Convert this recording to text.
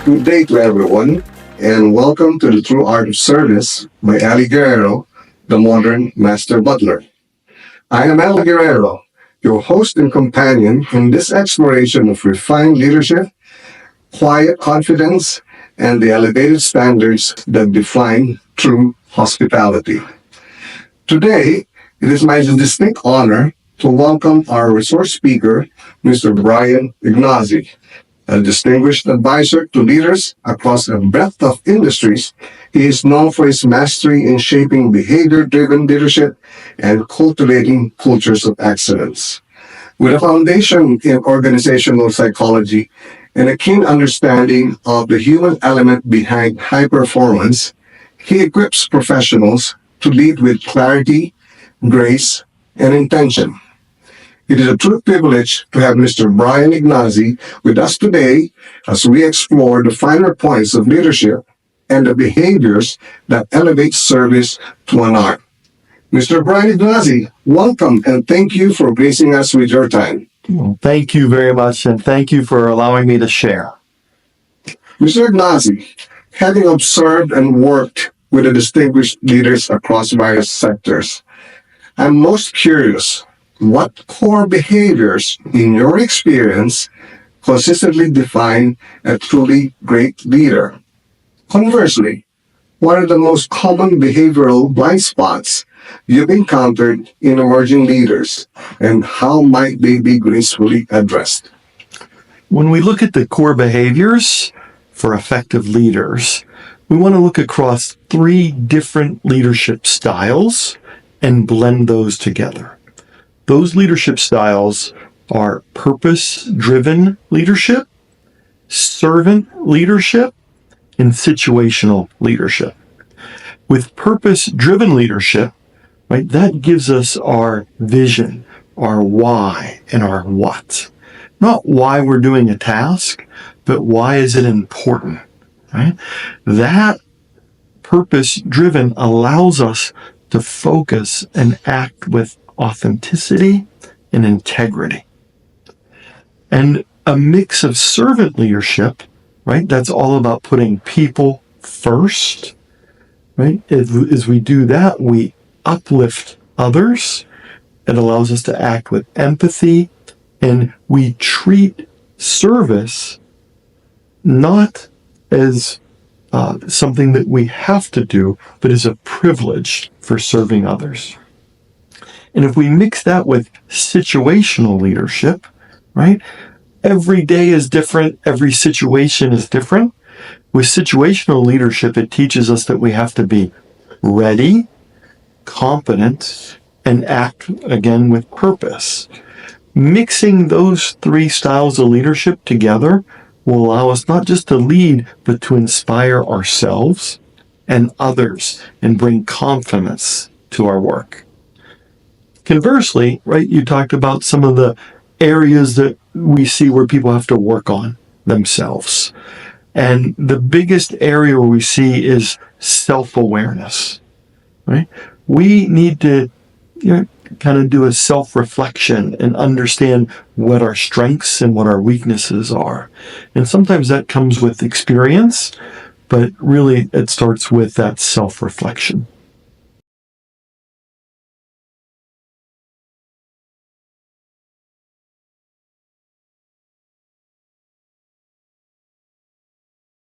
Good day to everyone, and welcome to the True Art of Service by Eli Guerrero, the Modern Master Butler. I am Eli Guerrero, your host and companion in this exploration of refined leadership, quiet confidence, and the elevated standards that define true hospitality. Today, it is my distinct honor to welcome our resource speaker, Mr. Bryan Ignozzi. A distinguished advisor to leaders across a breadth of industries, he is known for his mastery in shaping behavior-driven leadership and cultivating cultures of excellence. With a foundation in organizational psychology and a keen understanding of the human element behind high performance, he equips professionals to lead with clarity, grace, and intention. It is a true privilege to have Mr. Bryan Ignozzi with us today as we explore the finer points of leadership and the behaviors that elevate service to an art. Mr. Bryan Ignozzi, welcome and thank you for gracing us with your time. Well, thank you very much, and thank you for allowing me to share. Mr. Ignozzi, having observed and worked with the distinguished leaders across various sectors, I'm most curious, what core behaviors, in your experience, consistently define a truly great leader? Conversely, what are the most common behavioral blind spots you've encountered in emerging leaders, and how might they be gracefully addressed? When we look at the core behaviors for effective leaders, we want to look across 3 different leadership styles and blend those together. Those leadership styles are purpose-driven leadership, servant leadership, and situational leadership. With purpose-driven leadership, right, that gives us our vision, our why, and our what. Not why we're doing a task, but why is it important, right? That purpose-driven allows us to focus and act with authenticity and integrity. And a mix of servant leadership, right? That's all about putting people first, right? As we do that, we uplift others. It allows us to act with empathy, and we treat service not as something that we have to do, but as a privilege for serving others. And if we mix that with situational leadership, right? Every day is different. Every situation is different. With situational leadership, it teaches us that we have to be ready, competent, and act again with purpose. Mixing those 3 styles of leadership together will allow us not just to lead, but to inspire ourselves and others and bring confidence to our work. Conversely, right, you talked about some of the areas that we see where people have to work on themselves. And the biggest area where we see is self-awareness, right? We need to kind of do a self-reflection and understand what our strengths and what our weaknesses are. And sometimes that comes with experience, but really it starts with that self-reflection.